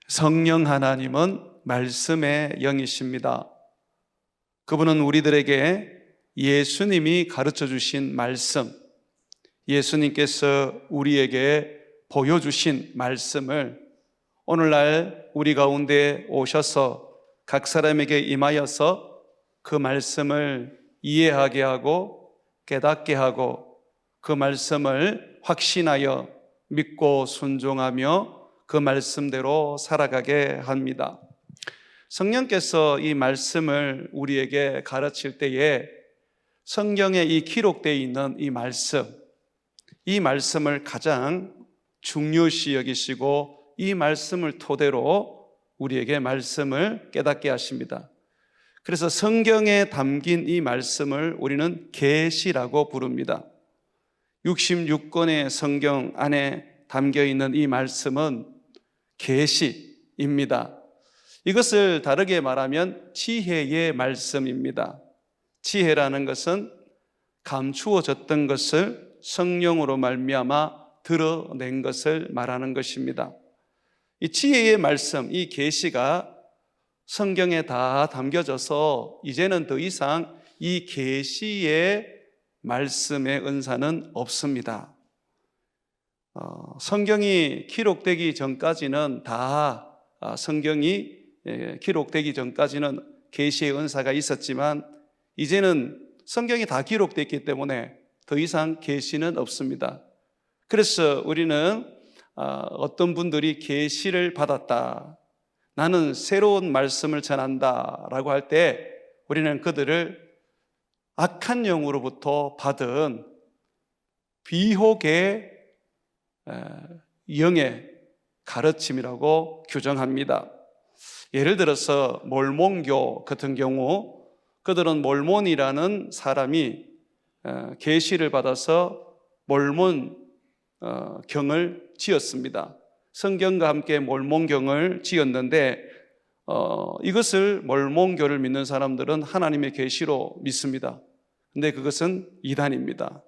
성령 하나님은 말씀의 영이십니다. 그분은 우리들에게 예수님이 가르쳐 주신 말씀, 예수님께서 우리에게 보여주신 말씀을 오늘날 우리 가운데 오셔서 각 사람에게 임하여서 그 말씀을 이해하게 하고 깨닫게 하고 그 말씀을 확신하여 믿고 순종하며 그 말씀대로 살아가게 합니다. 성령께서 이 말씀을 우리에게 가르칠 때에 성경에 이 기록되어 있는 이 말씀을 가장 중요시 여기시고 이 말씀을 토대로 우리에게 말씀을 깨닫게 하십니다. 그래서 성경에 담긴 이 말씀을 우리는 계시라고 부릅니다. 66권의 성경 안에 담겨 있는 이 말씀은 계시입니다. 이것을 다르게 말하면 지혜의 말씀입니다. 지혜라는 것은 감추어졌던 것을 성령으로 말미암아 드러낸 것을 말하는 것입니다. 이 지혜의 말씀, 이 계시가 성경에 다 담겨져서 이제는 더 이상 이 계시의 말씀의 은사는 없습니다. 성경이 기록되기 전까지는 기록되기 전까지는 계시의 은사가 있었지만 이제는 성경이 다 기록됐기 때문에 더 이상 계시는 없습니다. 그래서 우리는 어떤 분들이 계시를 받았다, 나는 새로운 말씀을 전한다 라고 할 때 우리는 그들을 악한 영으로부터 받은 비혹의 영의 가르침이라고 규정합니다. 예를 들어서 몰몬교 같은 경우 그들은 몰몬이라는 사람이 계시를 받아서 몰몬 경을 지었습니다. 성경과 함께 몰몬경을 지었는데 이것을 몰몬교를 믿는 사람들은 하나님의 계시로 믿습니다. 근데 그것은 이단입니다.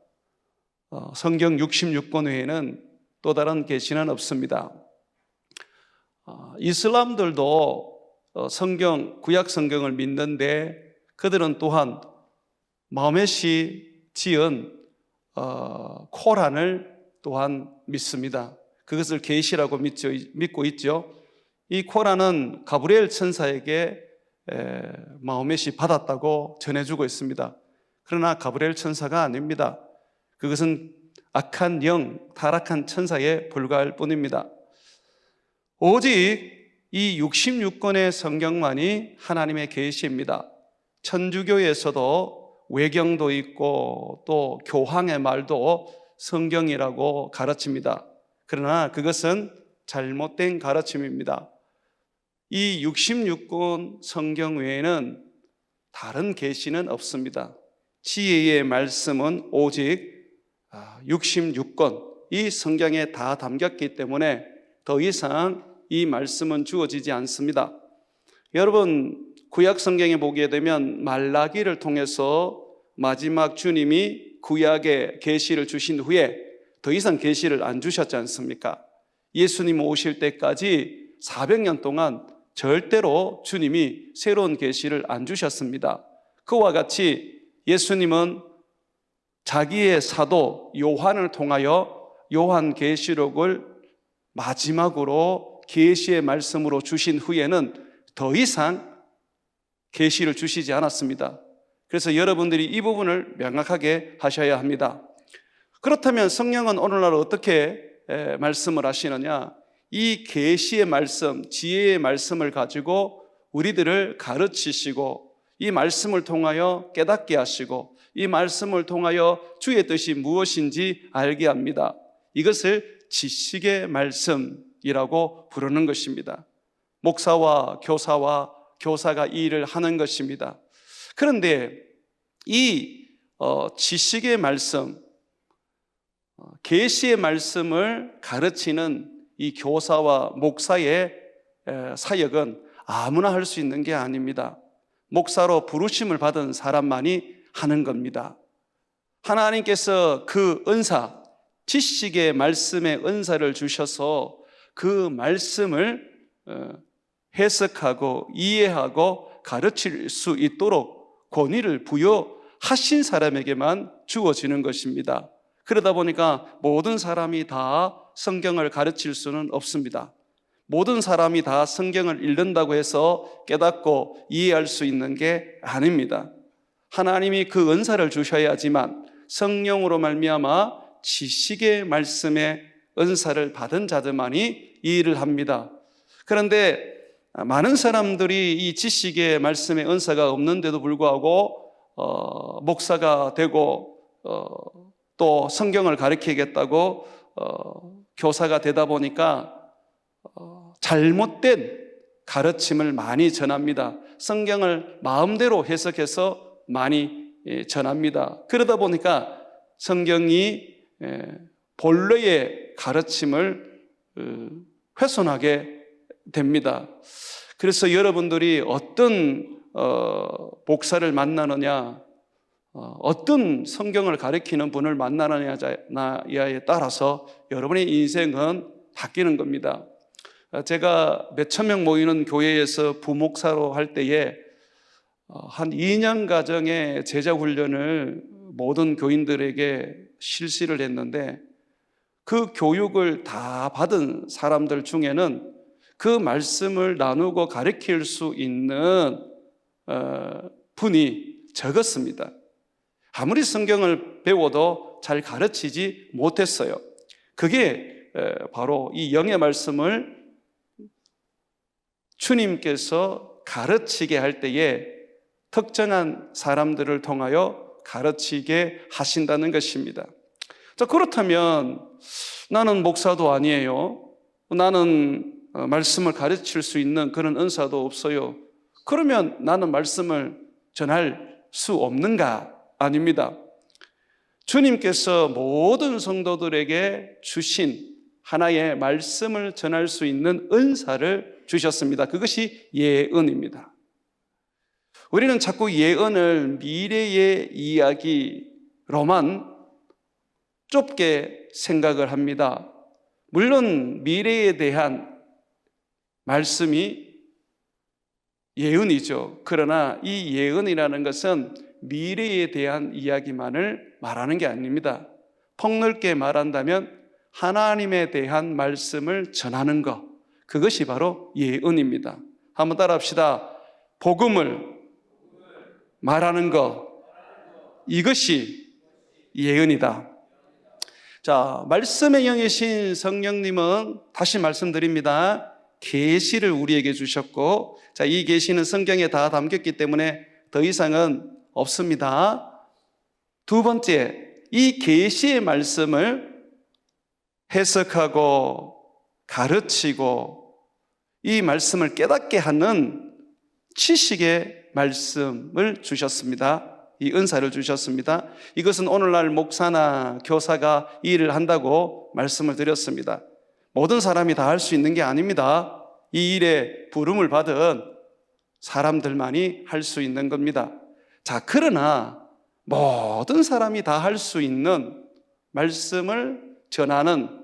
성경 66권 외에는 또 다른 계시는 없습니다. 이슬람들도 구약 성경을 믿는데 그들은 또한 마호멧이 지은 코란을 또한 믿습니다. 그것을 계시라고 믿고 있죠. 이 코란은 가브리엘 천사에게 마호멧이 받았다고 전해주고 있습니다. 그러나 가브리엘 천사가 아닙니다. 그것은 악한 영, 타락한 천사에 불과할 뿐입니다. 오직 이 66권의 성경만이 하나님의 계시입니다. 천주교에서도 외경도 있고 또 교황의 말도 성경이라고 가르칩니다. 그러나 그것은 잘못된 가르침입니다. 이 66권 성경 외에는 다른 계시는 없습니다. 지혜의 말씀은 오직 66권 이 성경에 다 담겼기 때문에 더 이상 이 말씀은 주어지지 않습니다. 여러분, 구약 성경에 보게 되면 말라기를 통해서 마지막 주님이 구약의 계시를 주신 후에 더 이상 계시를 안 주셨지 않습니까? 예수님 오실 때까지 400년 동안 절대로 주님이 새로운 계시를 안 주셨습니다. 그와 같이 예수님은 자기의 사도 요한을 통하여 요한계시록을 마지막으로 계시의 말씀으로 주신 후에는 더 이상 계시를 주시지 않았습니다. 그래서 여러분들이 이 부분을 명확하게 하셔야 합니다. 그렇다면 성령은 오늘날 어떻게 말씀을 하시느냐? 이 계시의 말씀, 지혜의 말씀을 가지고 우리들을 가르치시고 이 말씀을 통하여 깨닫게 하시고 이 말씀을 통하여 주의 뜻이 무엇인지 알게 합니다. 이것을 지식의 말씀이라고 부르는 것입니다. 목사와 교사가 이 일을 하는 것입니다. 그런데 이 지식의 말씀, 계시의 말씀을 가르치는 이 교사와 목사의 사역은 아무나 할 수 있는 게 아닙니다. 목사로 부르심을 받은 사람만이 하는 겁니다. 하나님께서 그 은사, 지식의 말씀의 은사를 주셔서 그 말씀을 해석하고 이해하고 가르칠 수 있도록 권위를 부여하신 사람에게만 주어지는 것입니다. 그러다 보니까 모든 사람이 다 성경을 가르칠 수는 없습니다. 모든 사람이 다 성경을 읽는다고 해서 깨닫고 이해할 수 있는 게 아닙니다. 하나님이 그 은사를 주셔야지만 성령으로 말미암아 지식의 말씀의 은사를 받은 자들만이 이 일을 합니다. 그런데 많은 사람들이 이 지식의 말씀의 은사가 없는데도 불구하고 목사가 되고 또 성경을 가르치겠다고 교사가 되다 보니까 잘못된 가르침을 많이 전합니다. 성경을 마음대로 해석해서 많이 전합니다. 그러다 보니까 성경이 본래의 가르침을 훼손하게 됩니다. 그래서 여러분들이 어떤 목사를 만나느냐, 어떤 성경을 가르치는 분을 만나느냐에 따라서 여러분의 인생은 바뀌는 겁니다. 제가 몇천 명 모이는 교회에서 부목사로 할 때에 한 2년 가정의 제자 훈련을 모든 교인들에게 실시를 했는데 그 교육을 다 받은 사람들 중에는 그 말씀을 나누고 가르칠 수 있는 분이 적었습니다. 아무리 성경을 배워도 잘 가르치지 못했어요. 그게 바로 이 영의 말씀을 주님께서 가르치게 할 때에 특정한 사람들을 통하여 가르치게 하신다는 것입니다. 자, 그렇다면 나는 목사도 아니에요. 나는 말씀을 가르칠 수 있는 그런 은사도 없어요. 그러면 나는 말씀을 전할 수 없는가? 아닙니다. 주님께서 모든 성도들에게 주신 하나의 말씀을 전할 수 있는 은사를 주셨습니다. 그것이 예언입니다. 우리는 자꾸 예언을 미래의 이야기로만 좁게 생각을 합니다. 물론 미래에 대한 말씀이 예언이죠. 그러나 이 예언이라는 것은 미래에 대한 이야기만을 말하는 게 아닙니다. 폭넓게 말한다면 하나님에 대한 말씀을 전하는 것, 그것이 바로 예언입니다. 한번 따라합시다. 복음을 말하는 것, 이것이 예언이다. 자, 말씀의 영이신 성령님은 다시 말씀드립니다. 계시를 우리에게 주셨고, 자, 이 계시는 성경에 다 담겼기 때문에 더 이상은 없습니다. 두 번째, 이 계시의 말씀을 해석하고 가르치고 이 말씀을 깨닫게 하는 지식의 말씀을 주셨습니다. 이 은사를 주셨습니다. 이것은 오늘날 목사나 교사가 이 일을 한다고 말씀을 드렸습니다. 모든 사람이 다 할 수 있는 게 아닙니다. 이 일에 부름을 받은 사람들만이 할 수 있는 겁니다. 자, 그러나 모든 사람이 다 할 수 있는 말씀을 전하는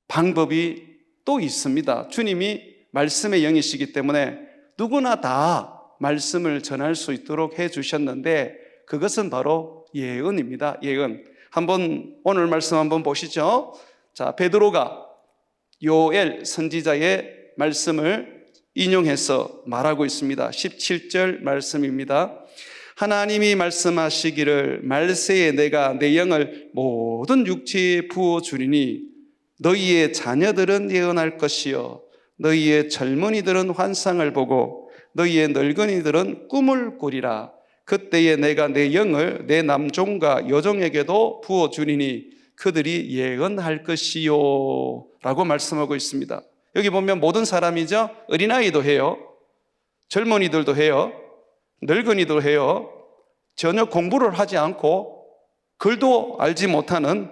방법이 또 있습니다. 주님이 말씀의 영이시기 때문에 누구나 다 말씀을 전할 수 있도록 해주셨는데 그것은 바로 예언입니다. 예언. 오늘 말씀 한번 보시죠. 자, 베드로가 요엘 선지자의 말씀을 인용해서 말하고 있습니다. 17절 말씀입니다. 하나님이 말씀하시기를 말세에 내가 내 영을 모든 육체에 부어주리니 너희의 자녀들은 예언할 것이요 너희의 젊은이들은 환상을 보고 너희의 늙은이들은 꿈을 꾸리라. 그때에 내가 내 영을 내 남종과 여종에게도 부어주리니 그들이 예언할 것이요 라고 말씀하고 있습니다. 여기 보면 모든 사람이죠. 어린아이도 해요, 젊은이들도 해요, 늙은이도 해요, 전혀 공부를 하지 않고 글도 알지 못하는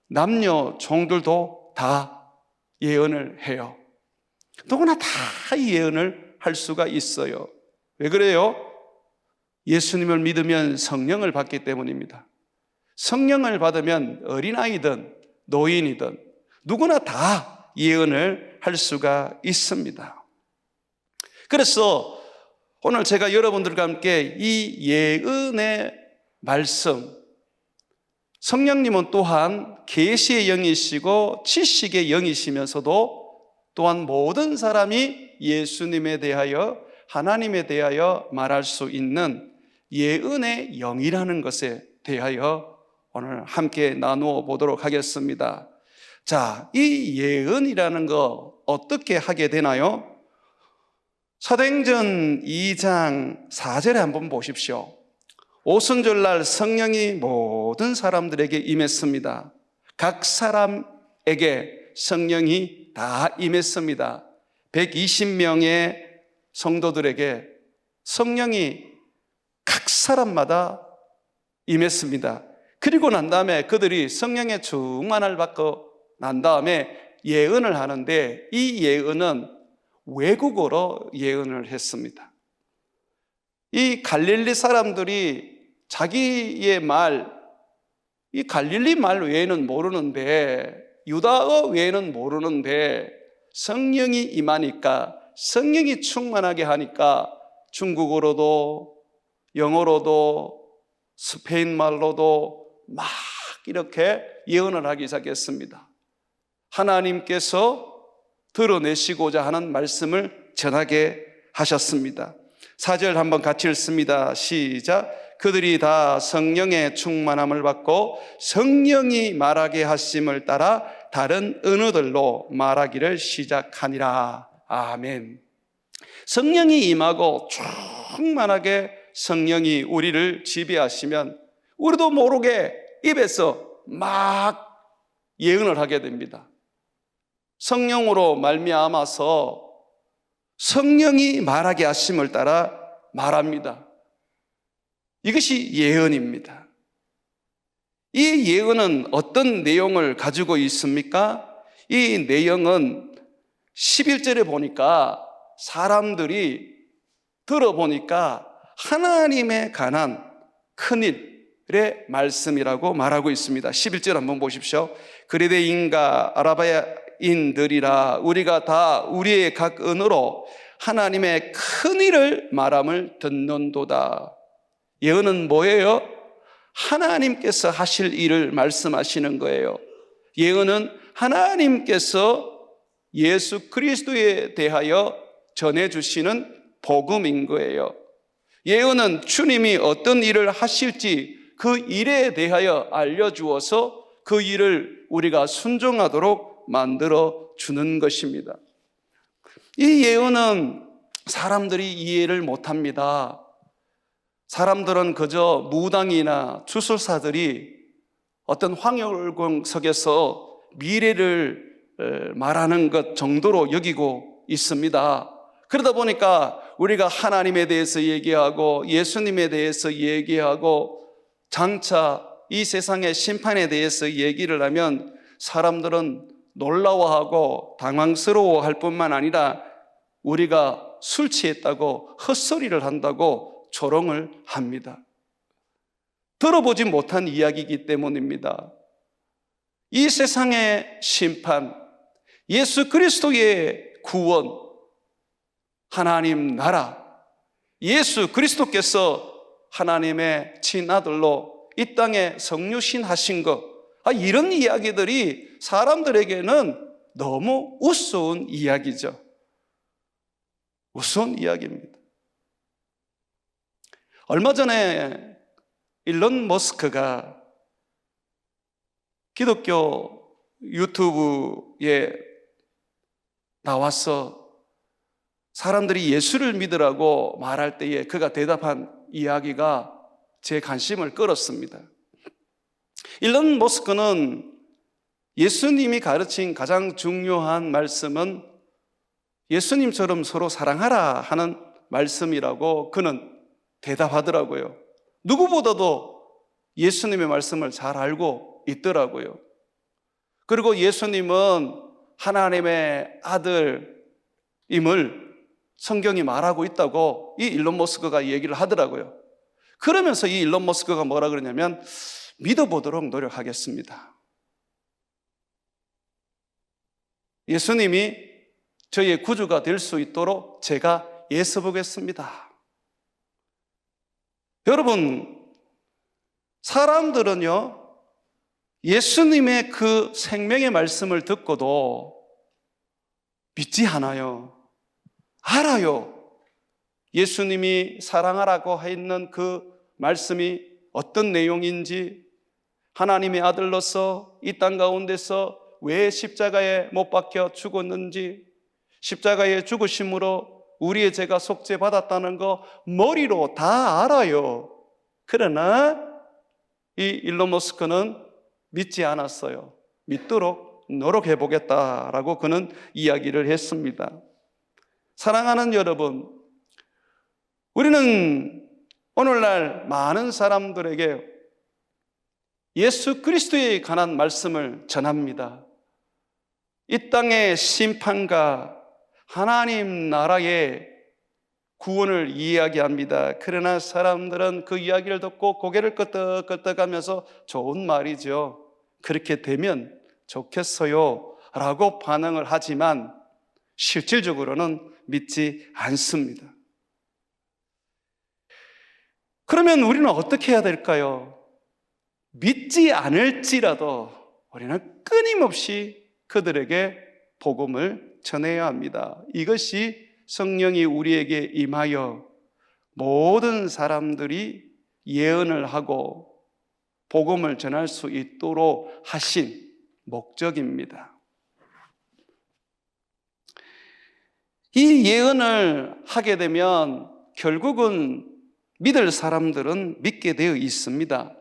남녀 종들도 다 예언을 해요. 누구나 다 예언을 할 수가 있어요. 왜 그래요? 예수님을 믿으면 성령을 받기 때문입니다. 성령을 받으면 어린아이든 노인이든 누구나 다 예언을 할 수가 있습니다. 그래서 오늘 제가 여러분들과 함께 이 예언의 말씀, 성령님은 또한 계시의 영이시고 지식의 영이시면서도 또한 모든 사람이 예수님에 대하여, 하나님에 대하여 말할 수 있는 예언의 영이라는 것에 대하여 오늘 함께 나누어 보도록 하겠습니다. 자, 이 예언이라는 거 어떻게 하게 되나요? 사도행전 2장 4절에 한번 보십시오. 오순절날 성령이 모든 사람들에게 임했습니다. 각 사람에게 성령이 다 임했습니다. 120명의 성도들에게 성령이 각 사람마다 임했습니다. 그리고 난 다음에 그들이 성령의 충만을 받고 난 다음에 예언을 하는데, 이 예언은 외국어로 예언을 했습니다. 이 갈릴리 사람들이 자기의 말, 이 갈릴리 말 외에는 모르는데, 유다어 외에는 모르는데 성령이 임하니까, 성령이 충만하게 하니까 중국어로도 영어로도 스페인 말로도 막 이렇게 예언을 하기 시작했습니다. 하나님께서 드러내시고자 하는 말씀을 전하게 하셨습니다. 4절 한번 같이 읽습니다. 시작. 그들이 다 성령의 충만함을 받고 성령이 말하게 하심을 따라 다른 언어들로 말하기를 시작하니라. 아멘. 성령이 임하고 충만하게 성령이 우리를 지배하시면 우리도 모르게 입에서 막 예언을 하게 됩니다. 성령으로 말미암아서 성령이 말하게 하심을 따라 말합니다. 이것이 예언입니다. 이 예언은 어떤 내용을 가지고 있습니까? 이 내용은 11절에 보니까 사람들이 들어보니까 하나님에 관한 큰일의 말씀이라고 말하고 있습니다. 11절 한번 보십시오. 그리대인과 아라바인들이라 우리가 다 우리의 각 언어로 하나님의 큰일을 말함을 듣는도다. 예언은 뭐예요? 하나님께서 하실 일을 말씀하시는 거예요. 예언은 하나님께서 예수 그리스도에 대하여 전해주시는 복음인 거예요. 예언은 주님이 어떤 일을 하실지 그 일에 대하여 알려주어서 그 일을 우리가 순종하도록 만들어 주는 것입니다. 이 예언은 사람들이 이해를 못합니다. 사람들은 그저 무당이나 주술사들이 어떤 황홀공석에서 미래를 말하는 것 정도로 여기고 있습니다. 그러다 보니까 우리가 하나님에 대해서 얘기하고 예수님에 대해서 얘기하고 장차 이 세상의 심판에 대해서 얘기를 하면 사람들은 놀라워하고 당황스러워할 뿐만 아니라 우리가 술 취했다고 헛소리를 한다고 조롱을 합니다. 들어보지 못한 이야기이기 때문입니다. 이 세상의 심판, 예수 그리스도의 구원, 하나님 나라, 예수 그리스도께서 하나님의 친아들로 이 땅에 성육신하신 것, 이런 이야기들이 사람들에게는 너무 우스운 이야기죠. 우스운 이야기입니다. 얼마 전에 일론 머스크가 기독교 유튜브에 나와서 사람들이 예수를 믿으라고 말할 때에 그가 대답한 이야기가 제 관심을 끌었습니다. 일론 머스크는 예수님이 가르친 가장 중요한 말씀은 예수님처럼 서로 사랑하라 하는 말씀이라고 그는 대답하더라고요. 누구보다도 예수님의 말씀을 잘 알고 있더라고요. 그리고 예수님은 하나님의 아들임을 성경이 말하고 있다고 이 일론 머스크가 얘기를 하더라고요. 그러면서 이 일론 머스크가 뭐라 그러냐면 믿어보도록 노력하겠습니다. 예수님이 저의 구주가 될 수 있도록 제가 애써 보겠습니다. 여러분, 사람들은요, 예수님의 그 생명의 말씀을 듣고도 믿지 않아요. 알아요. 예수님이 사랑하라고 했는 그 말씀이 어떤 내용인지, 하나님의 아들로서 이 땅 가운데서 왜 십자가에 못 박혀 죽었는지, 십자가에 죽으심으로 우리의 죄가 속죄받았다는 거 머리로 다 알아요. 그러나 이 일론 머스크는 믿지 않았어요. 믿도록 노력해 보겠다라고 그는 이야기를 했습니다. 사랑하는 여러분, 우리는 오늘날 많은 사람들에게 예수 그리스도에 관한 말씀을 전합니다. 이 땅의 심판과 하나님 나라의 구원을 이야기합니다. 그러나 사람들은 그 이야기를 듣고 고개를 끄덕끄덕하면서 좋은 말이죠, 그렇게 되면 좋겠어요 라고 반응을 하지만 실질적으로는 믿지 않습니다. 그러면 우리는 어떻게 해야 될까요? 믿지 않을지라도 우리는 끊임없이 그들에게 복음을 전해야 합니다. 이것이 성령이 우리에게 임하여 모든 사람들이 예언을 하고 복음을 전할 수 있도록 하신 목적입니다. 이 예언을 하게 되면 결국은 믿을 사람들은 믿게 되어 있습니다.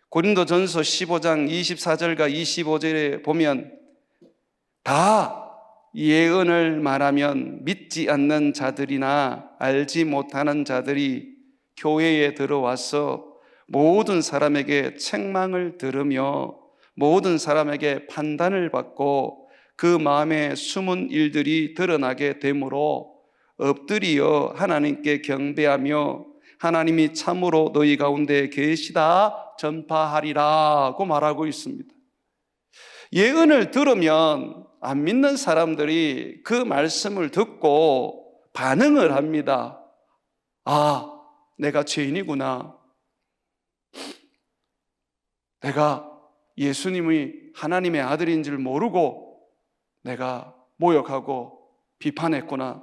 고린도전서 15장 24절과 25절에 보면 다 예언을 말하면 믿지 않는 자들이나 알지 못하는 자들이 교회에 들어와서 모든 사람에게 책망을 들으며 모든 사람에게 판단을 받고 그 마음에 숨은 일들이 드러나게 되므로 엎드리어 하나님께 경배하며 하나님이 참으로 너희 가운데 계시다 전파하리라고 말하고 있습니다. 예언을 들으면 안 믿는 사람들이 그 말씀을 듣고 반응을 합니다. 아, 내가 죄인이구나. 내가 예수님이 하나님의 아들인 줄 모르고 내가 모욕하고 비판했구나.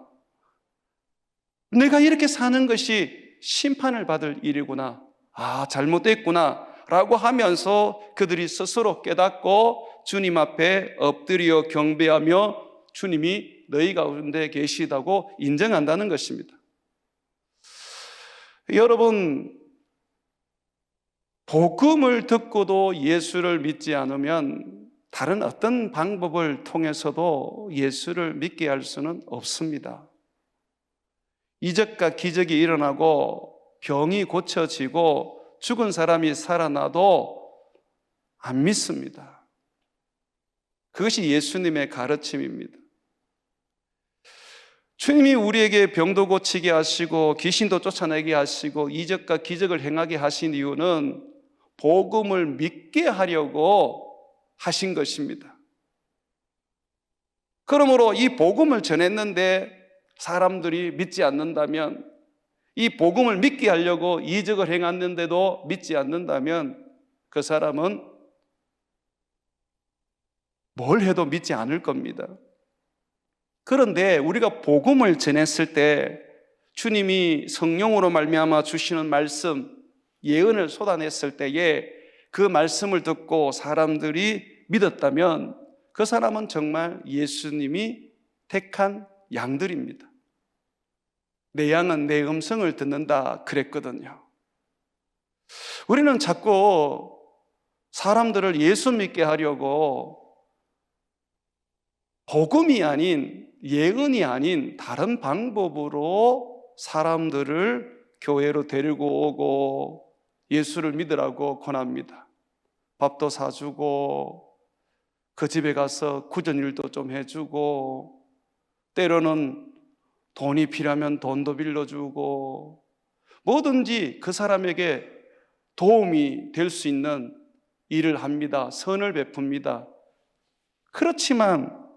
내가 이렇게 사는 것이 심판을 받을 일이구나. 아, 잘못됐구나 라고 하면서 그들이 스스로 깨닫고 주님 앞에 엎드려 경배하며 주님이 너희 가운데 계시다고 인정한다는 것입니다. 여러분, 복음을 듣고도 예수를 믿지 않으면 다른 어떤 방법을 통해서도 예수를 믿게 할 수는 없습니다. 이적과 기적이 일어나고 병이 고쳐지고 죽은 사람이 살아나도 안 믿습니다. 그것이 예수님의 가르침입니다. 주님이 우리에게 병도 고치게 하시고 귀신도 쫓아내게 하시고 이적과 기적을 행하게 하신 이유는 복음을 믿게 하려고 하신 것입니다. 그러므로 이 복음을 전했는데 사람들이 믿지 않는다면, 이 복음을 믿게 하려고 이적을 행했는데도 믿지 않는다면 그 사람은 뭘 해도 믿지 않을 겁니다. 그런데 우리가 복음을 전했을 때 주님이 성령으로 말미암아 주시는 말씀, 예언을 쏟아냈을 때에 그 말씀을 듣고 사람들이 믿었다면 그 사람은 정말 예수님이 택한 양들입니다. 내 양은 내 음성을 듣는다 그랬거든요. 우리는 자꾸 사람들을 예수 믿게 하려고 복음이 아닌, 예언이 아닌 다른 방법으로 사람들을 교회로 데리고 오고 예수를 믿으라고 권합니다. 밥도 사주고 그 집에 가서 구전일도 좀 해주고 때로는 돈이 필요하면 돈도 빌려주고 뭐든지 그 사람에게 도움이 될 수 있는 일을 합니다. 선을 베풉니다. 그렇지만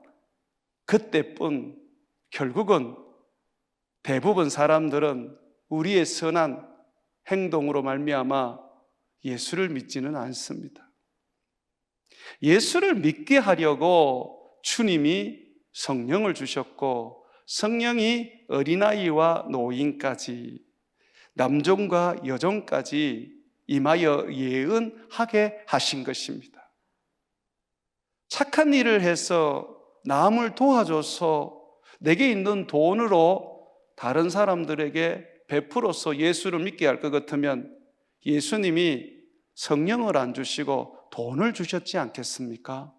그때뿐 결국은 대부분 사람들은 우리의 선한 행동으로 말미암아 예수를 믿지는 않습니다. 예수를 믿게 하려고 주님이 성령을 주셨고, 성령이 어린아이와 노인까지, 남종과 여종까지 임하여 예언하게 하신 것입니다. 착한 일을 해서 남을 도와줘서 내게 있는 돈으로 다른 사람들에게 베풀어서 예수를 믿게 할 것 같으면 예수님이 성령을 안 주시고 돈을 주셨지 않겠습니까?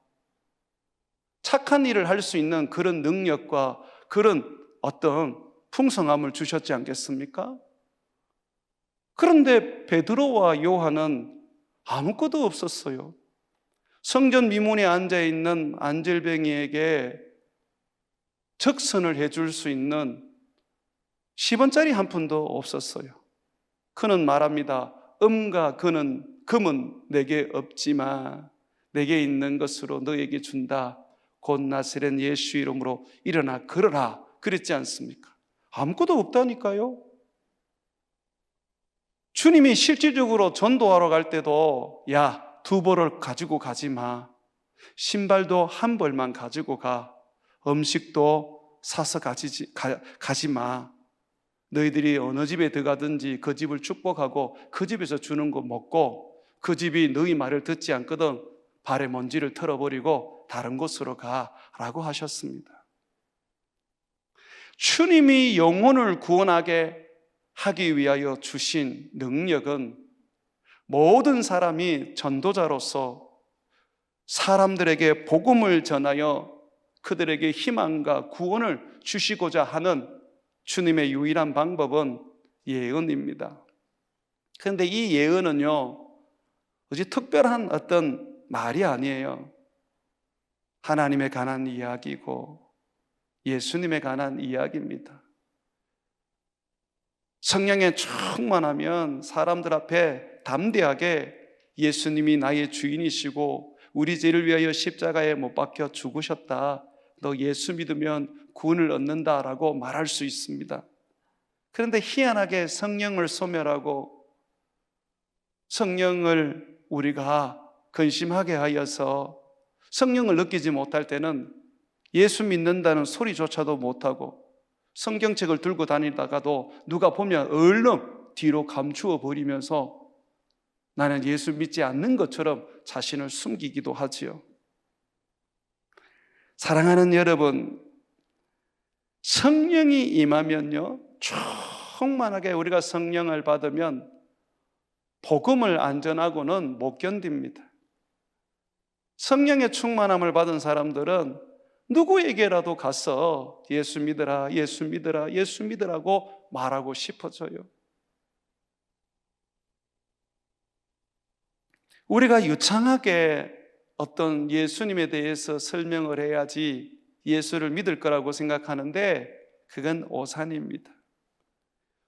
착한 일을 할 수 있는 그런 능력과 그런 어떤 풍성함을 주셨지 않겠습니까? 그런데 베드로와 요한은 아무것도 없었어요. 성전 미문에 앉아있는 안질뱅이에게 적선을 해줄 수 있는 10원짜리 한 푼도 없었어요. 그는 말합니다. 금과 금은 내게 없지만 내게 있는 것으로 너에게 준다. 곧 나사렛 예수 이름으로 일어나 걸어라. 그랬지 않습니까? 아무것도 없다니까요. 주님이 실질적으로 전도하러 갈 때도 야, 2벌을 가지고 가지 마. 신발도 1벌만 가지고 가. 음식도 사서 가지 마. 너희들이 어느 집에 들어가든지 그 집을 축복하고 그 집에서 주는 거 먹고, 그 집이 너희 말을 듣지 않거든 발에 먼지를 털어버리고 다른 곳으로 가라고 하셨습니다. 주님이 영혼을 구원하게 하기 위하여 주신 능력은 모든 사람이 전도자로서 사람들에게 복음을 전하여 그들에게 희망과 구원을 주시고자 하는 주님의 유일한 방법은 예언입니다. 그런데 이 예언은요, 어디 특별한 어떤 말이 아니에요. 하나님에 관한 이야기고 예수님에 관한 이야기입니다. 성령에 충만하면 사람들 앞에 담대하게 예수님이 나의 주인이시고 우리 죄를 위하여 십자가에 못 박혀 죽으셨다. 너 예수 믿으면 구원을 얻는다라고 말할 수 있습니다. 그런데 희한하게 성령을 소멸하고 성령을 우리가 근심하게 하여서 성령을 느끼지 못할 때는 예수 믿는다는 소리조차도 못하고 성경책을 들고 다니다가도 누가 보면 얼른 뒤로 감추어 버리면서 나는 예수 믿지 않는 것처럼 자신을 숨기기도 하지요. 사랑하는 여러분, 성령이 임하면요, 충만하게 우리가 성령을 받으면 복음을 안 전하고는 못 견딥니다. 성령의 충만함을 받은 사람들은 누구에게라도 가서 예수 믿으라, 예수 믿으라, 예수 믿으라고 말하고 싶어져요. 우리가 유창하게 어떤 예수님에 대해서 설명을 해야지 예수를 믿을 거라고 생각하는데 그건 오산입니다.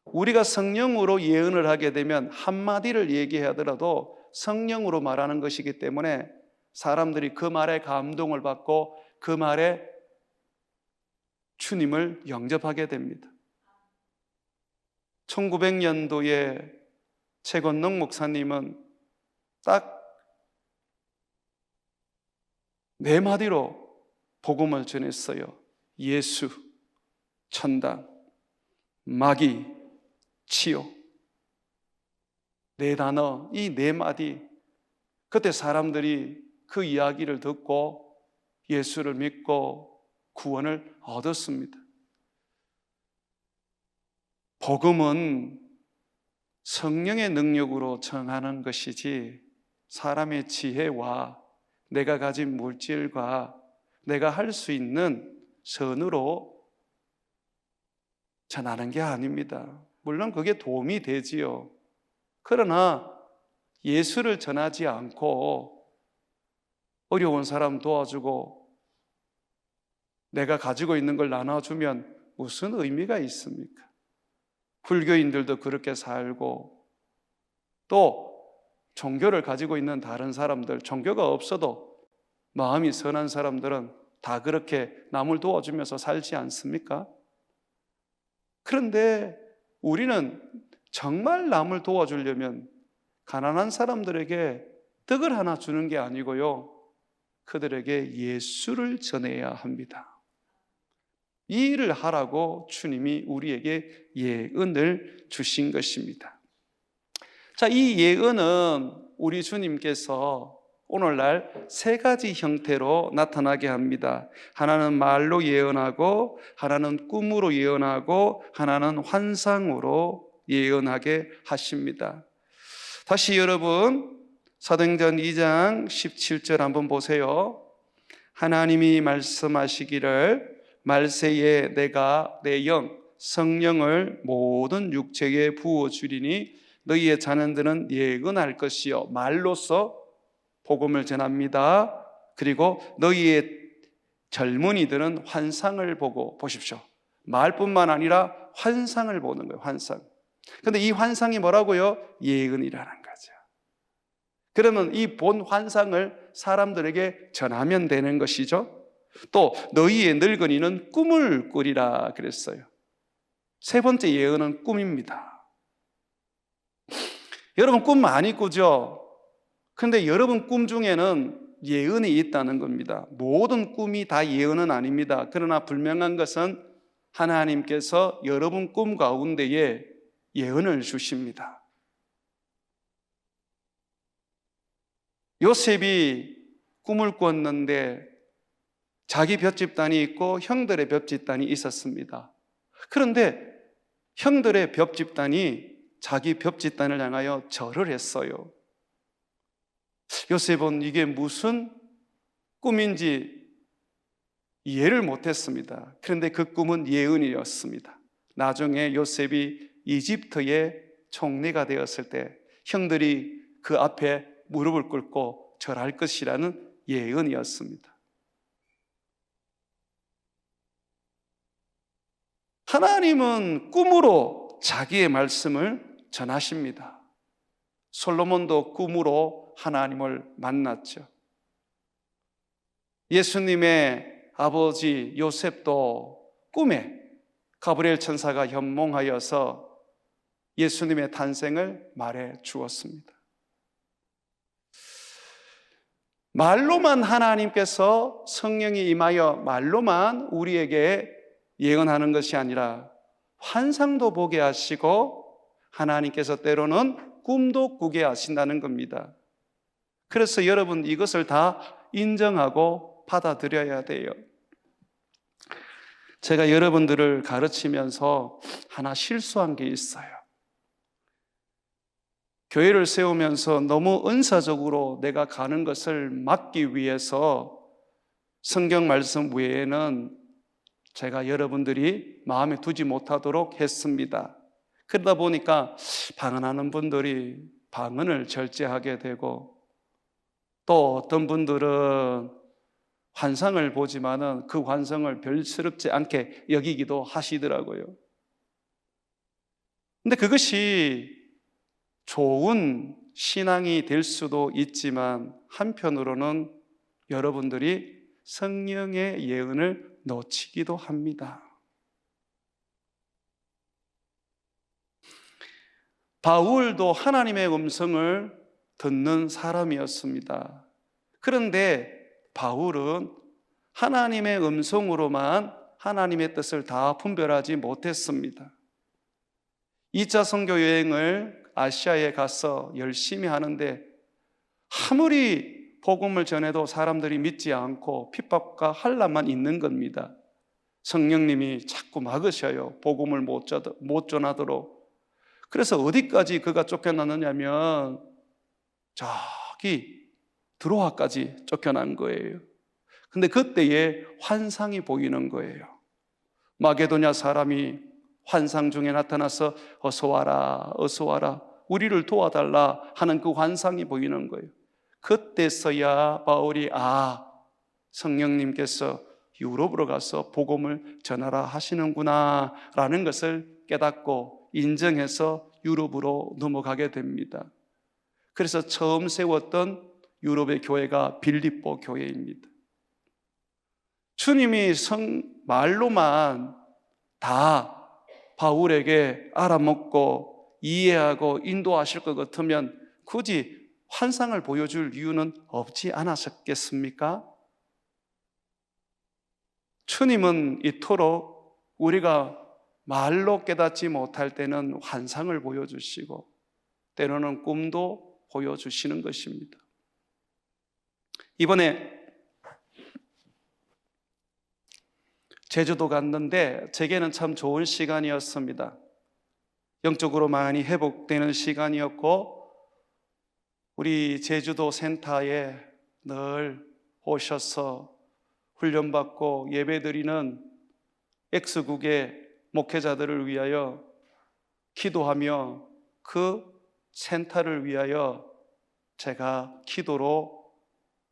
우리가 성령으로 예언을 하게 되면 한마디를 얘기하더라도 성령으로 말하는 것이기 때문에 사람들이 그 말에 감동을 받고 그 말에 주님을 영접하게 됩니다. 1900년도에 최건능 목사님은 딱 4마디로 복음을 전했어요. 예수, 천당, 마귀, 치유. 4단어, 이 4마디. 그때 사람들이 그 이야기를 듣고 예수를 믿고 구원을 얻었습니다. 복음은 성령의 능력으로 정하는 것이지 사람의 지혜와 내가 가진 물질과 내가 할 수 있는 선으로 전하는 게 아닙니다. 물론 그게 도움이 되지요. 그러나 예수를 전하지 않고 어려운 사람 도와주고 내가 가지고 있는 걸 나눠주면 무슨 의미가 있습니까? 불교인들도 그렇게 살고 또 종교를 가지고 있는 다른 사람들, 종교가 없어도 마음이 선한 사람들은 다 그렇게 남을 도와주면서 살지 않습니까? 그런데 우리는 정말 남을 도와주려면 가난한 사람들에게 떡을 하나 주는 게 아니고요, 그들에게 예수를 전해야 합니다. 이 일을 하라고 주님이 우리에게 예언을 주신 것입니다. 자, 이 예언은 우리 주님께서 오늘날 세 가지 형태로 나타나게 합니다. 하나는 말로 예언하고, 하나는 꿈으로 예언하고, 하나는 환상으로 예언하게 하십니다. 다시 여러분 사도행전 2장 17절 한번 보세요. 하나님이 말씀하시기를 말세에 내가 내 영 성령을 모든 육체에 부어주리니 너희의 자녀들은 예언할 것이요, 말로서 복음을 전합니다. 그리고 너희의 젊은이들은 환상을 보고, 보십시오, 말뿐만 아니라 환상을 보는 거예요. 환상. 그런데 이 환상이 뭐라고요? 예언이라는 거죠. 그러면 이 본 환상을 사람들에게 전하면 되는 것이죠. 또 너희의 늙은이는 꿈을 꾸리라 그랬어요. 세 번째 예언은 꿈입니다. 여러분 꿈 많이 꾸죠? 그런데 여러분 꿈 중에는 예언이 있다는 겁니다. 모든 꿈이 다 예언은 아닙니다. 그러나 분명한 것은 하나님께서 여러분 꿈 가운데에 예언을 주십니다. 요셉이 꿈을 꿨는데 자기 볏집단이 있고 형들의 볏집단이 있었습니다. 그런데 형들의 볏집단이 자기 볏집단을 향하여 절을 했어요. 요셉은 이게 무슨 꿈인지 이해를 못했습니다. 그런데 그 꿈은 예언이었습니다. 나중에 요셉이 이집트의 총리가 되었을 때 형들이 그 앞에 무릎을 꿇고 절할 것이라는 예언이었습니다. 하나님은 꿈으로 자기의 말씀을 전하십니다. 솔로몬도 꿈으로 하나님을 만났죠. 예수님의 아버지 요셉도 꿈에 가브리엘 천사가 현몽하여서 예수님의 탄생을 말해 주었습니다. 말로만 하나님께서 성령이 임하여 말로만 우리에게 예언하는 것이 아니라 환상도 보게 하시고 하나님께서 때로는 꿈도 꾸게 하신다는 겁니다. 그래서 여러분 이것을 다 인정하고 받아들여야 돼요. 제가 여러분들을 가르치면서 하나 실수한 게 있어요. 교회를 세우면서 너무 은사적으로 내가 가는 것을 막기 위해서 성경 말씀 외에는 제가 여러분들이 마음에 두지 못하도록 했습니다. 그러다 보니까 방언하는 분들이 방언을 절제하게 되고, 또 어떤 분들은 환상을 보지만은 그 환상을 별스럽지 않게 여기기도 하시더라고요. 근데 그것이 좋은 신앙이 될 수도 있지만 한편으로는 여러분들이 성령의 예언을 놓치기도 합니다. 바울도 하나님의 음성을 듣는 사람이었습니다. 그런데 바울은 하나님의 음성으로만 하나님의 뜻을 다 분별하지 못했습니다. 2차 선교 여행을 아시아에 가서 열심히 하는데 아무리 복음을 전해도 사람들이 믿지 않고 핍박과 환난만 있는 겁니다. 성령님이 자꾸 막으셔요. 복음을 못 전하도록. 그래서 어디까지 그가 쫓겨났느냐면 저기 드로아까지 쫓겨난 거예요. 근데 그때에 환상이 보이는 거예요. 마게도냐 사람이 환상 중에 나타나서 어서 와라, 어서 와라, 우리를 도와달라 하는 그 환상이 보이는 거예요. 그때서야 바울이 성령님께서 유럽으로 가서 복음을 전하라 하시는구나 라는 것을 깨닫고 인정해서 유럽으로 넘어가게 됩니다. 그래서 처음 세웠던 유럽의 교회가 빌립보 교회입니다. 주님이 말로만 다 바울에게 알아먹고 이해하고 인도하실 것 같으면 굳이 환상을 보여줄 이유는 없지 않았겠습니까? 주님은 이토록 우리가 말로 깨닫지 못할 때는 환상을 보여주시고 때로는 꿈도 보여주시는 것입니다. 이번에 제주도 갔는데 제게는 참 좋은 시간이었습니다. 영적으로 많이 회복되는 시간이었고 우리 제주도 센터에 늘 오셔서 훈련받고 예배드리는 X국의 목회자들을 위하여 기도하며 그 센터를 위하여 제가 기도로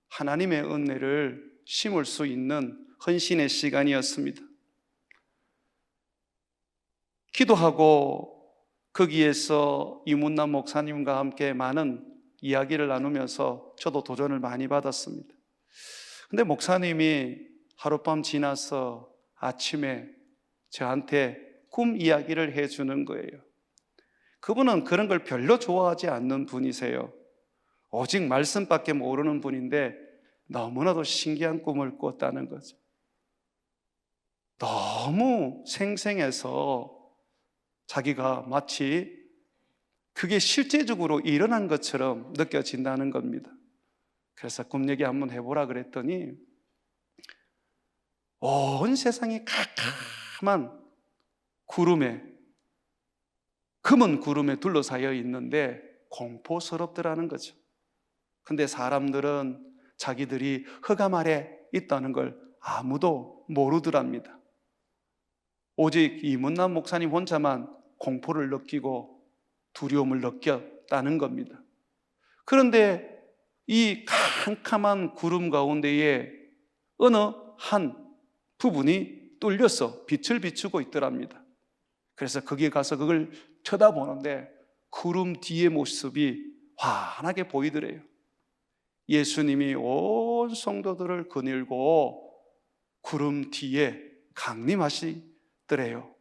하나님의 은혜를 심을 수 있는 헌신의 시간이었습니다. 기도하고 거기에서 이문남 목사님과 함께 많은 이야기를 나누면서 저도 도전을 많이 받았습니다. 근데 목사님이 하룻밤 지나서 아침에 저한테 꿈 이야기를 해주는 거예요. 그분은 그런 걸 별로 좋아하지 않는 분이세요. 오직 말씀밖에 모르는 분인데 너무나도 신기한 꿈을 꿨다는 거죠. 너무 생생해서 자기가 마치 그게 실제적으로 일어난 것처럼 느껴진다는 겁니다. 그래서 꿈 얘기 한번 해보라 그랬더니 온 세상이 캄캄한 구름에, 검은 구름에 둘러싸여 있는데 공포스럽더라는 거죠. 근데 사람들은 자기들이 흑암 아래 있다는 걸 아무도 모르더랍니다. 오직 이문남 목사님 혼자만 공포를 느끼고 두려움을 느꼈다는 겁니다. 그런데 이 캄캄한 구름 가운데에 어느 한 부분이 뚫려서 빛을 비추고 있더랍니다. 그래서 거기에 가서 그걸 쳐다보는데 구름 뒤의 모습이 환하게 보이더래요. 예수님이 온 성도들을 거닐고 구름 뒤에 강림하시더래요.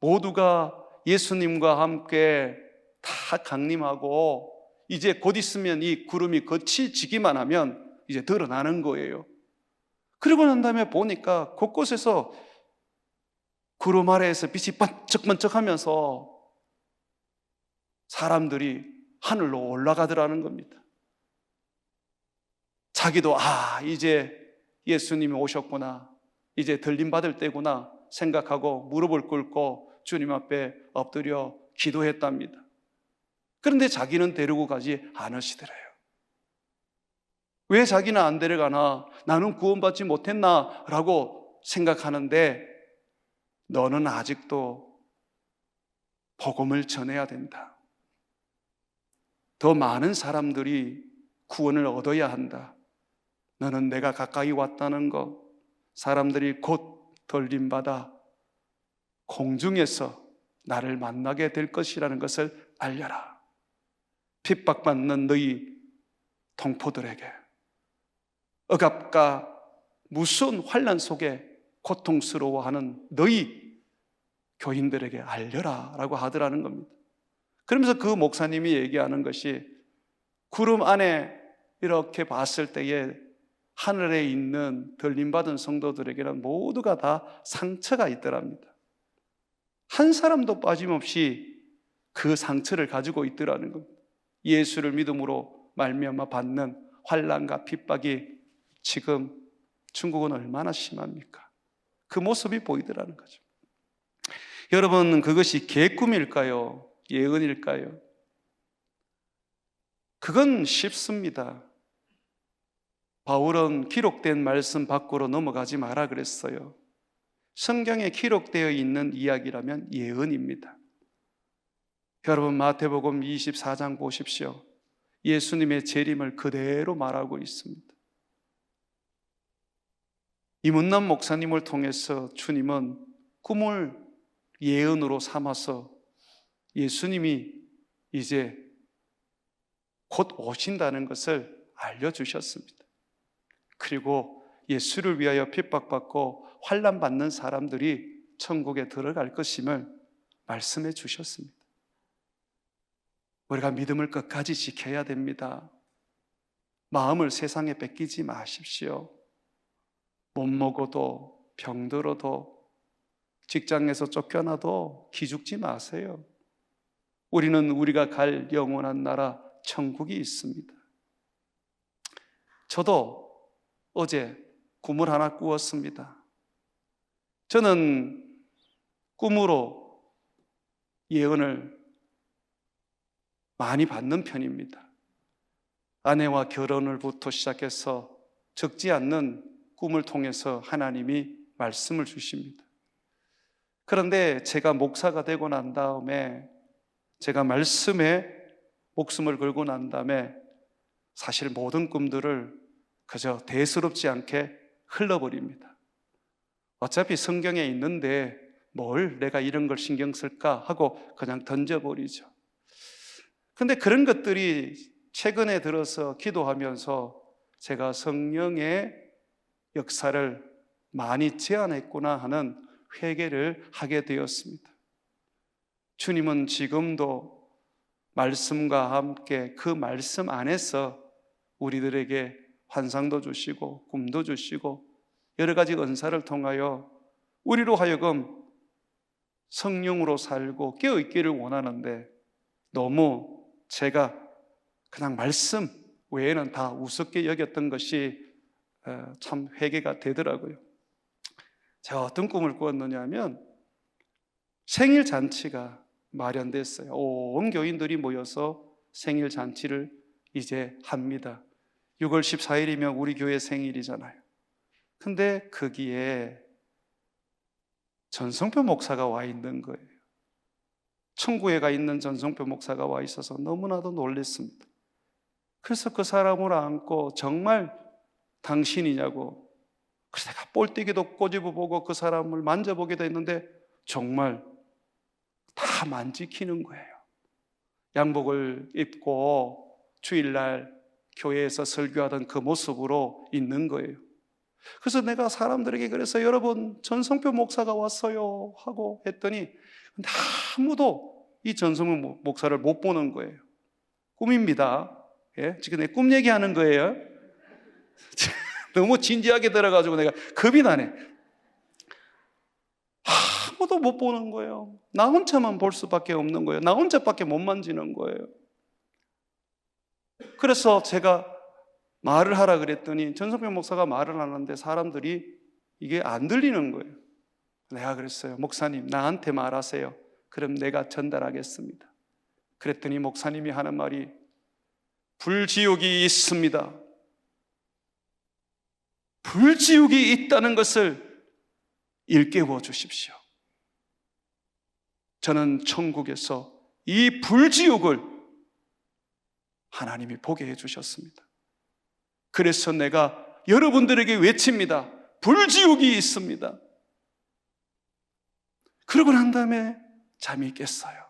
모두가 예수님과 함께 다 강림하고 이제 곧 있으면 이 구름이 거치지기만 하면 이제 드러나는 거예요. 그리고 난 다음에 보니까 곳곳에서 구름 아래에서 빛이 번쩍번쩍하면서 사람들이 하늘로 올라가더라는 겁니다. 자기도 이제 예수님이 오셨구나, 이제 들림받을 때구나 생각하고 무릎을 꿇고 주님 앞에 엎드려 기도했답니다. 그런데 자기는 데리고 가지 않으시더래요. 왜 자기는 안 데려가나? 나는 구원받지 못했나? 라고 생각하는데 너는 아직도 복음을 전해야 된다. 더 많은 사람들이 구원을 얻어야 한다. 너는 내가 가까이 왔다는 것, 사람들이 곧 돌림받아 공중에서 나를 만나게 될 것이라는 것을 알려라. 핍박받는 너희 동포들에게, 억압과 무서운 환난 속에 고통스러워하는 너희 교인들에게 알려라 라고 하더라는 겁니다. 그러면서 그 목사님이 얘기하는 것이 구름 안에 이렇게 봤을 때에 하늘에 있는 들림받은 성도들에게는 모두가 다 상처가 있더랍니다. 한 사람도 빠짐없이 그 상처를 가지고 있더라는 겁니다. 예수를 믿음으로 말미암아 받는 환난과 핍박이 지금 중국은 얼마나 심합니까? 그 모습이 보이더라는 거죠. 여러분, 그것이 개꿈일까요? 예언일까요? 그건 쉽습니다. 바울은 기록된 말씀 밖으로 넘어가지 마라 그랬어요. 성경에 기록되어 있는 이야기라면 예언입니다. 여러분, 마태복음 24장 보십시오. 예수님의 재림을 그대로 말하고 있습니다. 이문남 목사님을 통해서 주님은 꿈을 예언으로 삼아서 예수님이 이제 곧 오신다는 것을 알려주셨습니다. 그리고 예수를 위하여 핍박받고 환난받는 사람들이 천국에 들어갈 것임을 말씀해 주셨습니다. 우리가 믿음을 끝까지 지켜야 됩니다. 마음을 세상에 뺏기지 마십시오. 못 먹어도 병들어도 직장에서 쫓겨나도 기죽지 마세요. 우리는 우리가 갈 영원한 나라 천국이 있습니다. 저도 어제 꿈을 하나 꾸었습니다. 저는 꿈으로 예언을 많이 받는 편입니다. 아내와 결혼을부터 시작해서 적지 않는 꿈을 통해서 하나님이 말씀을 주십니다. 그런데 제가 목사가 되고 난 다음에, 제가 말씀에 목숨을 걸고 난 다음에 사실 모든 꿈들을 그저 대수롭지 않게 흘러버립니다. 어차피 성경에 있는데 뭘 내가 이런 걸 신경 쓸까 하고 그냥 던져버리죠. 근데 그런 것들이 최근에 들어서 기도하면서 제가 성령의 역사를 많이 제한했구나 하는 회개를 하게 되었습니다. 주님은 지금도 말씀과 함께 그 말씀 안에서 우리들에게 환상도 주시고 꿈도 주시고 여러 가지 은사를 통하여 우리로 하여금 성령으로 살고 깨어있기를 원하는데, 너무 제가 그냥 말씀 외에는 다 우습게 여겼던 것이 참 회개가 되더라고요. 제가 어떤 꿈을 꾸었느냐 하면, 생일 잔치가 마련됐어요. 온 교인들이 모여서 생일 잔치를 이제 합니다. 6월 14일이면 우리 교회 생일이잖아요. 근데 거기에 전성표 목사가 와 있는 거예요. 천국에 가 있는 전성표 목사가 와 있어서 너무나도 놀랐습니다. 그래서 그 사람을 안고 정말 당신이냐고, 그래서 내가 볼때기도 꼬집어보고 그 사람을 만져보기도 했는데 정말 다 만지키는 거예요. 양복을 입고 주일날 교회에서 설교하던 그 모습으로 있는 거예요. 그래서 내가 사람들에게 그래서 여러분 전성표 목사가 왔어요 하고 했더니 근데 아무도 이 전성표 목사를 못 보는 거예요. 꿈입니다. 예? 지금 내 꿈 얘기하는 거예요. 너무 진지하게 들어가지고 내가 겁이 나네. 아무도 못 보는 거예요. 나 혼자만 볼 수밖에 없는 거예요. 나 혼자밖에 못 만지는 거예요. 그래서 제가 말을 하라 그랬더니 전성표 목사가 말을 하는데 사람들이 이게 안 들리는 거예요. 내가 그랬어요. 목사님, 나한테 말하세요. 그럼 내가 전달하겠습니다. 그랬더니 목사님이 하는 말이, 불지옥이 있습니다. 불지옥이 있다는 것을 일깨워 주십시오. 저는 천국에서 이 불지옥을 하나님이 보게 해주셨습니다. 그래서 내가 여러분들에게 외칩니다. 불지옥이 있습니다. 그러고 난 다음에 잠이 깼어요.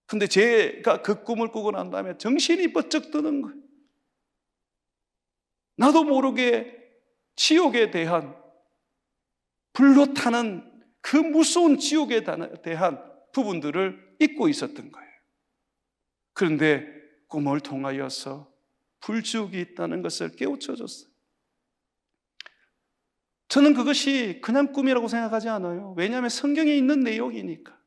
근데 제가 그 꿈을 꾸고 난 다음에 정신이 번쩍 드는 거예요. 나도 모르게 지옥에 대한, 불로 타는 그 무서운 지옥에 대한 부분들을 잊고 있었던 거예요. 그런데 꿈을 통하여서 불지옥이 있다는 것을 깨우쳐줬어요. 저는 그것이 그냥 꿈이라고 생각하지 않아요. 왜냐하면 성경에 있는 내용이니까.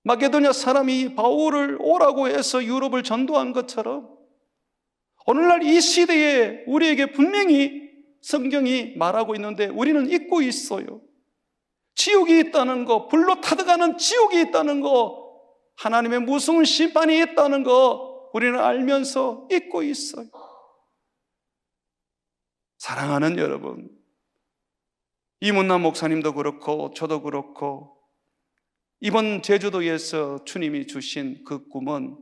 마게도냐 사람이 바울을 오라고 해서 유럽을 전도한 것처럼 오늘날 이 시대에 우리에게 분명히 성경이 말하고 있는데 우리는 잊고 있어요. 지옥이 있다는 거, 불로 타들어가는 지옥이 있다는 거, 하나님의 무서운 심판이 있다는 거 우리는 알면서 잊고 있어요. 사랑하는 여러분, 이문남 목사님도 그렇고 저도 그렇고 이번 제주도에서 주님이 주신 그 꿈은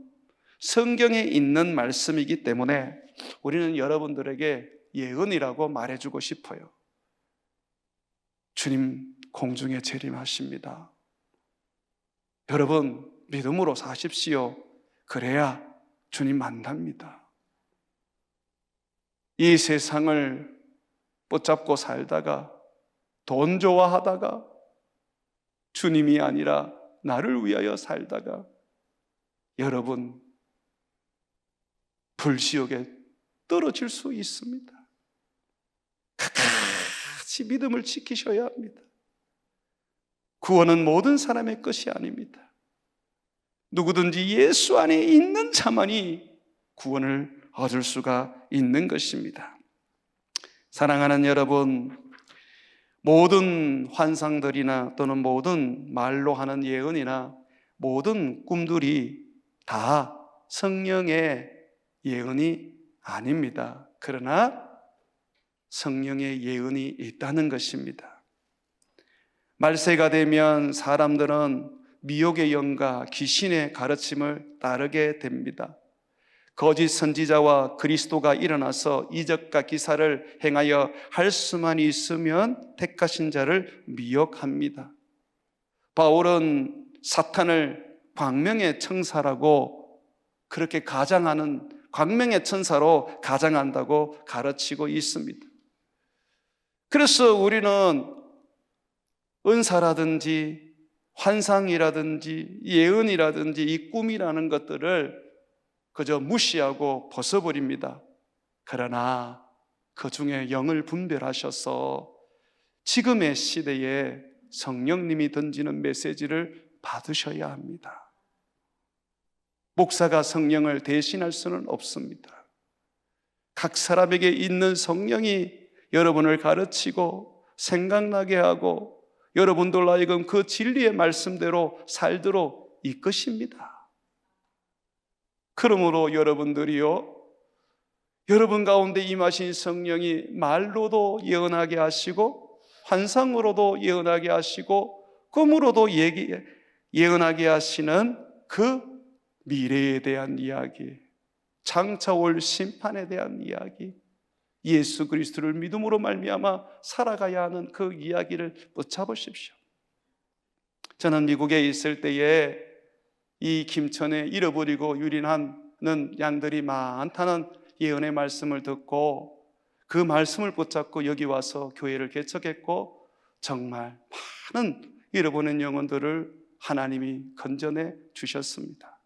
성경에 있는 말씀이기 때문에 우리는 여러분들에게 예언이라고 말해주고 싶어요. 주님 공중에 재림하십니다. 여러분 믿음으로 사십시오. 그래야 주님 만납니다. 이 세상을 붙잡고 살다가 돈 좋아하다가 주님이 아니라 나를 위하여 살다가 여러분 불지옥에 떨어질 수 있습니다. 끝까지 믿음을 지키셔야 합니다. 구원은 모든 사람의 것이 아닙니다. 누구든지 예수 안에 있는 자만이 구원을 얻을 수가 있는 것입니다. 사랑하는 여러분, 모든 환상들이나 또는 모든 말로 하는 예언이나 모든 꿈들이 다 성령의 예언이 아닙니다. 그러나 성령의 예언이 있다는 것입니다. 말세가 되면 사람들은 미혹의 영과 귀신의 가르침을 따르게 됩니다. 거짓 선지자와 그리스도가 일어나서 이적과 기사를 행하여 할 수만 있으면 택하신 자를 미혹합니다. 바울은 사탄을 광명의 천사라고 그렇게 가장하는, 광명의 천사로 가장한다고 가르치고 있습니다. 그래서 우리는 은사라든지 환상이라든지 예언이라든지 이 꿈이라는 것들을 그저 무시하고 벗어버립니다. 그러나 그 중에 영을 분별하셔서 지금의 시대에 성령님이 던지는 메시지를 받으셔야 합니다. 목사가 성령을 대신할 수는 없습니다. 각 사람에게 있는 성령이 여러분을 가르치고 생각나게 하고 여러분들 하여금 그 진리의 말씀대로 살도록 이끄십니다. 그러므로 여러분들이요, 여러분 가운데 임하신 성령이 말로도 예언하게 하시고 환상으로도 예언하게 하시고 꿈으로도 예언하게 하시는 그 미래에 대한 이야기, 장차 올 심판에 대한 이야기, 예수 그리스도를 믿음으로 말미암아 살아가야 하는 그 이야기를 붙잡으십시오. 저는 미국에 있을 때에 이 김천에 잃어버리고 유린하는 양들이 많다는 예언의 말씀을 듣고 그 말씀을 붙잡고 여기 와서 교회를 개척했고 정말 많은 잃어버린 영혼들을 하나님이 건져내 주셨습니다.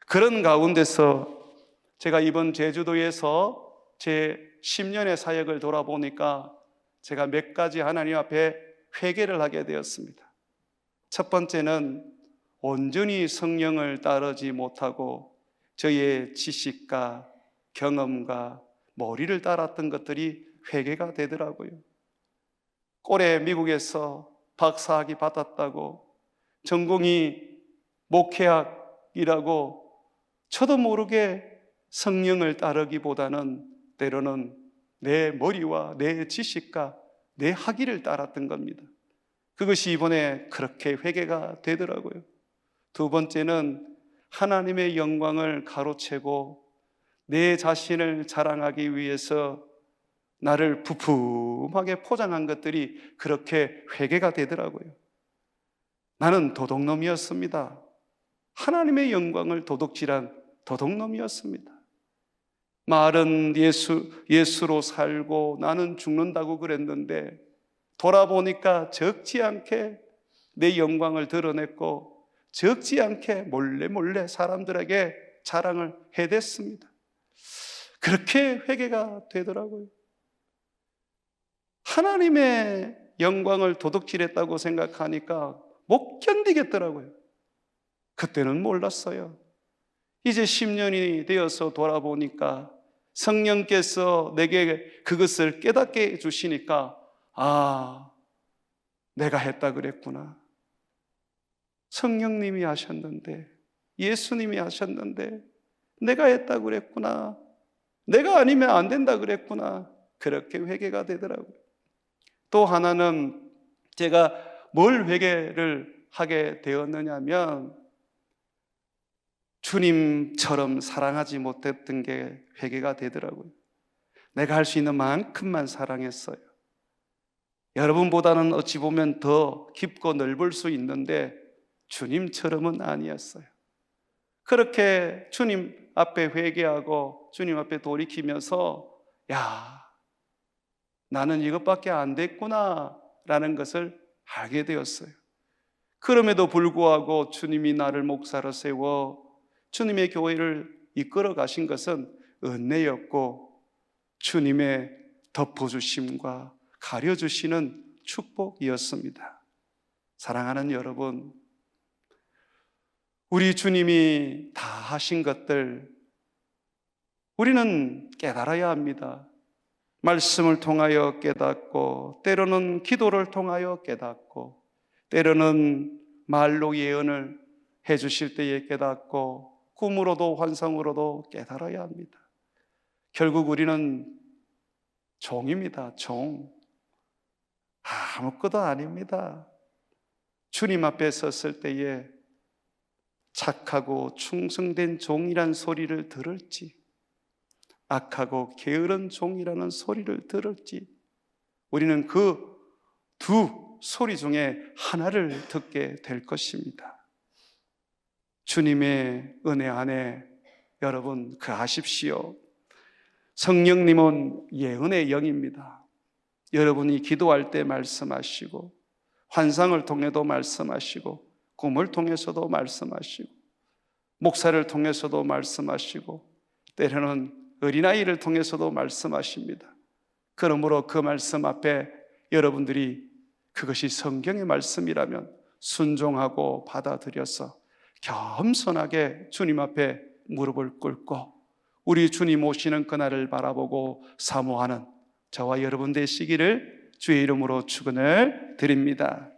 그런 가운데서 제가 이번 제주도에서 제 10년의 사역을 돌아보니까 제가 몇 가지 하나님 앞에 회개를 하게 되었습니다. 첫 번째는 온전히 성령을 따르지 못하고 저의 지식과 경험과 머리를 따랐던 것들이 회개가 되더라고요. 올해 미국에서 박사학위 받았다고 전공이 목회학이라고 저도 모르게 성령을 따르기보다는 때로는 내 머리와 내 지식과 내 학위를 따랐던 겁니다. 그것이 이번에 그렇게 회개가 되더라고요. 두 번째는 하나님의 영광을 가로채고 내 자신을 자랑하기 위해서 나를 부품하게 포장한 것들이 그렇게 회개가 되더라고요. 나는 도둑놈이었습니다. 하나님의 영광을 도둑질한 도둑놈이었습니다. 말은 예수로 살고 나는 죽는다고 그랬는데 돌아보니까 적지 않게 내 영광을 드러냈고 적지 않게 몰래 사람들에게 자랑을 해댔습니다. 그렇게 회개가 되더라고요. 하나님의 영광을 도둑질했다고 생각하니까 못 견디겠더라고요. 그때는 몰랐어요. 이제 10년이 되어서 돌아보니까 성령께서 내게 그것을 깨닫게 해주시니까 아, 내가 했다 그랬구나. 성령님이 하셨는데, 예수님이 하셨는데 내가 했다 그랬구나. 내가 아니면 안 된다 그랬구나. 그렇게 회개가 되더라고요. 또 하나는 제가 뭘 회개를 하게 되었느냐면 주님처럼 사랑하지 못했던 게 회개가 되더라고요. 내가 할 수 있는 만큼만 사랑했어요. 여러분보다는 어찌 보면 더 깊고 넓을 수 있는데 주님처럼은 아니었어요. 그렇게 주님 앞에 회개하고 주님 앞에 돌이키면서 야, 나는 이것밖에 안 됐구나라는 것을 알게 되었어요. 그럼에도 불구하고 주님이 나를 목사로 세워 주님의 교회를 이끌어 가신 것은 은혜였고 주님의 덮어주심과 가려주시는 축복이었습니다. 사랑하는 여러분, 우리 주님이 다 하신 것들 우리는 깨달아야 합니다. 말씀을 통하여 깨닫고, 때로는 기도를 통하여 깨닫고, 때로는 말로 예언을 해주실 때에 깨닫고, 꿈으로도 환상으로도 깨달아야 합니다. 결국 우리는 종입니다. 종. 아무것도 아닙니다. 주님 앞에 섰을 때에 착하고 충성된 종이란 소리를 들을지, 악하고 게으른 종이라는 소리를 들을지, 우리는 그 두 소리 중에 하나를 듣게 될 것입니다. 주님의 은혜 안에 여러분 거하십시오. 성령님은 예언의 영입니다. 여러분이 기도할 때 말씀하시고, 환상을 통해도 말씀하시고, 꿈을 통해서도 말씀하시고, 목사를 통해서도 말씀하시고, 때로는 어린아이를 통해서도 말씀하십니다. 그러므로 그 말씀 앞에 여러분들이 그것이 성경의 말씀이라면 순종하고 받아들여서 겸손하게 주님 앞에 무릎을 꿇고 우리 주님 오시는 그날을 바라보고 사모하는 저와 여러분 되시기를 주의 이름으로 축원을 드립니다.